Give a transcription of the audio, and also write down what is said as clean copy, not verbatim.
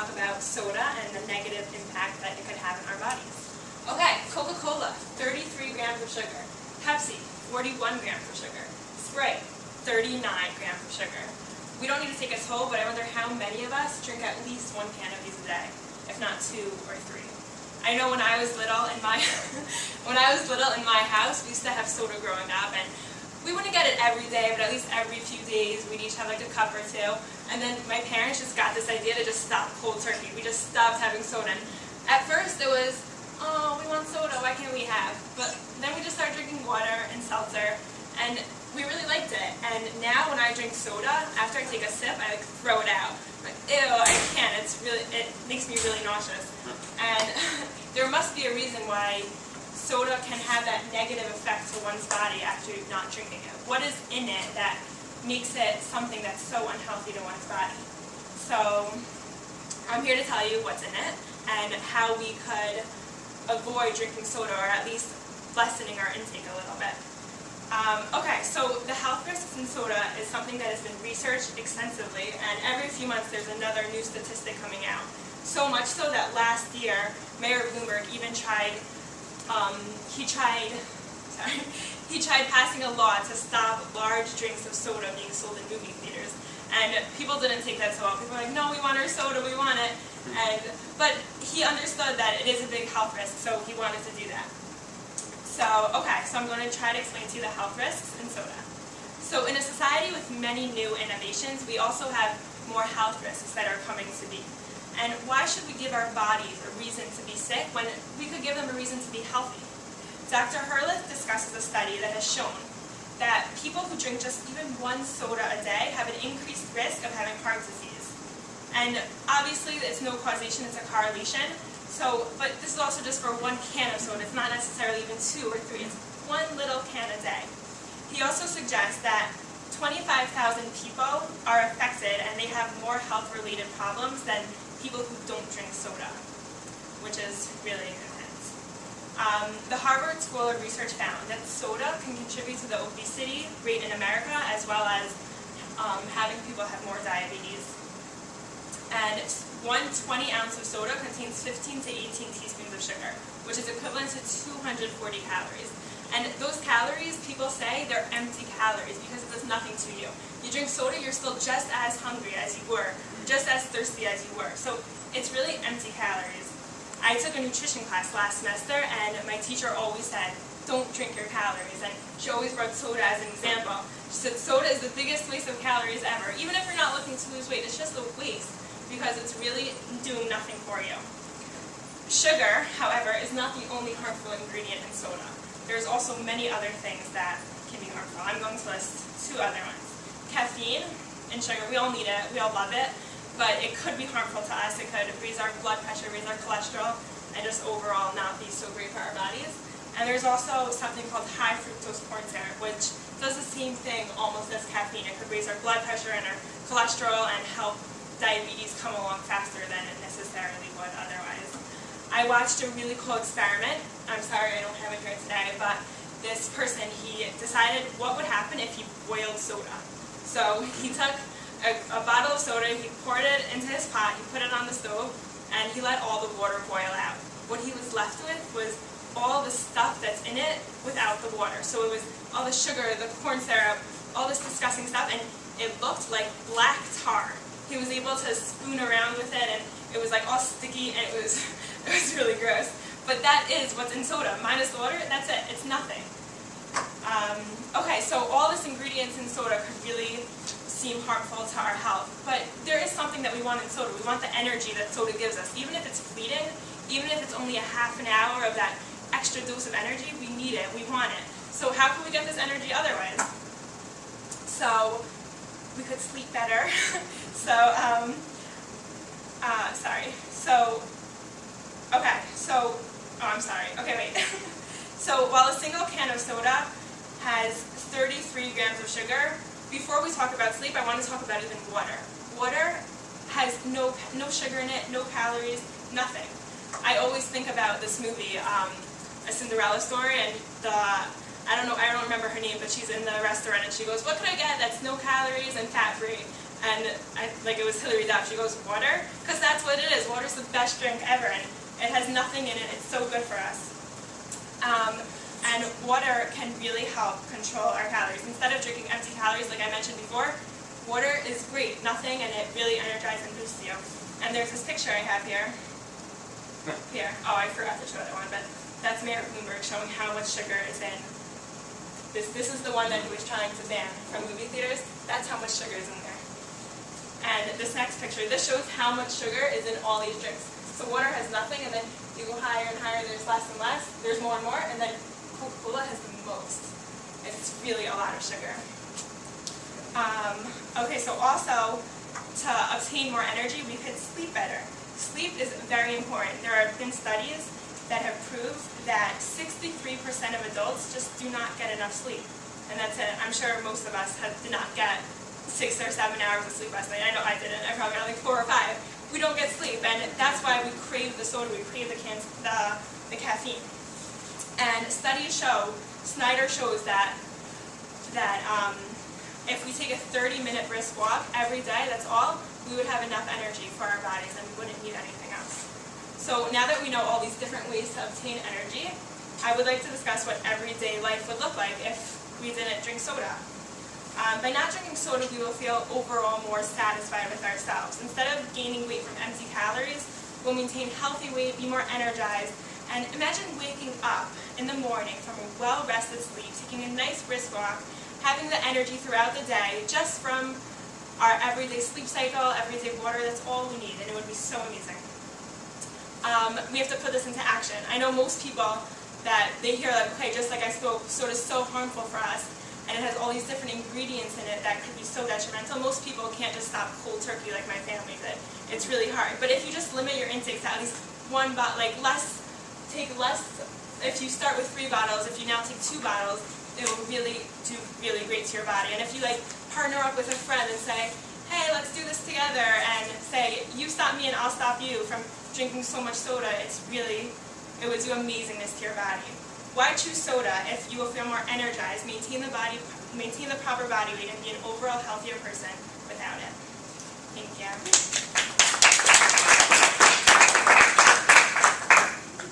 talk about soda and the negative impact that it could have in our bodies. Okay, Coca-Cola, 33 grams of sugar. Pepsi, 41 grams of sugar. Sprite, 39 grams of sugar. We don't need to take a toll, but I wonder how many of us drink at least 1 can of these a day, if not 2 or 3. I know when I was little in my house, we used to have soda growing up, and we wouldn't get it every day, but at least every few days we'd each have like a cup or two. And then my parents just got this idea to just stop cold turkey. We just stopped having soda. And at first it was, oh, we want soda, why can't we have? But then we just started drinking water and seltzer, and we really liked it. And now when I drink soda, after I take a sip, I like throw it out. Like, ew, I can't. It makes me really nauseous. And there must be a reason why soda can have that negative effect to one's body after not drinking it. What is in it that makes it something that's so unhealthy to one's body? So I'm here to tell you what's in it and how we could avoid drinking soda, or at least lessening our intake a little bit. Okay, so the health risks in soda is something that has been researched extensively, and every few months there's another new statistic coming out. So much so that last year, Mayor Bloomberg even tried passing a law to stop large drinks of soda being sold in movie theaters. And people didn't take that so well. People were like, no, we want our soda, we want it. But he understood that it is a big health risk, so he wanted to do that. So I'm going to try to explain to you the health risks in soda. So in a society with many new innovations, we also have more health risks that are coming to be. And why should we give our bodies a reason to be sick when we could give them a reason to be healthy? Dr. Hurlith discusses a study that has shown that people who drink just even 1 soda a day have an increased risk of having heart disease. And obviously it's no causation, it's a correlation. But this is also just for 1 can of soda. It's not necessarily even 2 or 3. It's 1 little can a day. He also suggests that 25,000 people are affected and they have more health-related problems than people who don't drink soda, which is really intense. The Harvard School of Research found that soda can contribute to the obesity rate in America, as well as having people have more diabetes. And 1 20-ounce of soda contains 15 to 18 teaspoons of sugar, which is equivalent to 240 calories. And those calories, people say, they're empty calories because it does nothing to you. You drink soda, you're still just as hungry as you were, just as thirsty as you were. So it's really empty calories. I took a nutrition class last semester, and my teacher always said, don't drink your calories. And she always brought soda as an example. She said, soda is the biggest waste of calories ever. Even if you're not looking to lose weight, it's just a waste because it's really doing nothing for you. Sugar, however, is not the only harmful ingredient in soda. There's also many other things that can be harmful. I'm going to list 2 other ones. Caffeine and sugar, we all need it, we all love it, but it could be harmful to us. It could raise our blood pressure, raise our cholesterol, and just overall not be so great for our bodies. And there's also something called high fructose corn syrup, which does the same thing almost as caffeine. It could raise our blood pressure and our cholesterol and help diabetes come along faster than it necessarily would otherwise. I watched a really cool experiment. I'm sorry I don't have it here today, but this person, he decided what would happen if he boiled soda. So he took a bottle of soda, he poured it into his pot, he put it on the stove, and he let all the water boil out. What he was left with was all the stuff that's in it without the water. So it was all the sugar, the corn syrup, all this disgusting stuff, and it looked like black tar. He was able to spoon around with it, and it was like all sticky, and it was really gross. But that is what's in soda. Minus the water, that's it. It's nothing. Okay, so all this ingredients in soda could really seem harmful to our health. But there is something that we want in soda. We want the energy that soda gives us. Even if it's fleeting, even if it's only a half an hour of that extra dose of energy, we need it. We want it. So how can we get this energy otherwise? So we could sleep better. So while a single can of soda has 33 grams of sugar, before we talk about sleep, I want to talk about even water. Water has no sugar in it, no calories, nothing. I always think about this movie, A Cinderella Story, and I don't remember her name, but she's in the restaurant and she goes, "What can I get that's no calories and fat-free?" And like it was Hillary Duff, she goes, water? Because that's what it is. Water's the best drink ever, and it has nothing in it. It's so good for us. And water can really help control our calories. Instead of drinking empty calories like I mentioned before, water is great, nothing, and it really energizes and boosts you. And there's this picture I have here. Here. Oh, I forgot to show that one, but that's Mayor Bloomberg showing how much sugar is in. This is the one that he was trying to ban from movie theaters. That's how much sugar is in there. And this next picture, this shows how much sugar is in all these drinks. So water has nothing, and then you go higher and higher, there's less and less, there's more and more, and then Coca-Cola has the most. It's really a lot of sugar. Okay, so also, to obtain more energy, we could sleep better. Sleep is very important. There have been studies that have proved that 63% of adults just do not get enough sleep. And that's it. I'm sure most of us did not get 6 or 7 hours of sleep last night. I know I didn't. I probably got like 4 or 5. We don't get sleep, and that's why we crave the soda. We crave the caffeine. And studies show, Snyder shows that if we take a 30-minute brisk walk every day, that's all, we would have enough energy for our bodies and we wouldn't need anything else. So now that we know all these different ways to obtain energy, I would like to discuss what everyday life would look like if we didn't drink soda. By not drinking soda, we will feel overall more satisfied with ourselves. Instead of gaining weight from empty calories, we'll maintain healthy weight, be more energized, and imagine waking up in the morning from a well-rested sleep, taking a nice brisk walk, having the energy throughout the day just from our everyday sleep cycle, everyday water. That's all we need, and it would be so amazing. We have to put this into action. I know most people that they hear like, okay, just like I spoke, soda is so harmful for us, and it has all these different ingredients in it that could be so detrimental. Most people can't just stop cold turkey like my family did. It's really hard. But if you just limit your intake to at least one bottle, like take less, if you start with 3 bottles, if you now take 2 bottles, it will really do really great to your body. And if you like partner up with a friend and say, hey, let's do this together, and say, you stop me and I'll stop you from drinking so much soda, it would do amazingness to your body. Why choose soda if you will feel more energized, maintain the proper body weight, and be an overall healthier person without it? Thank you.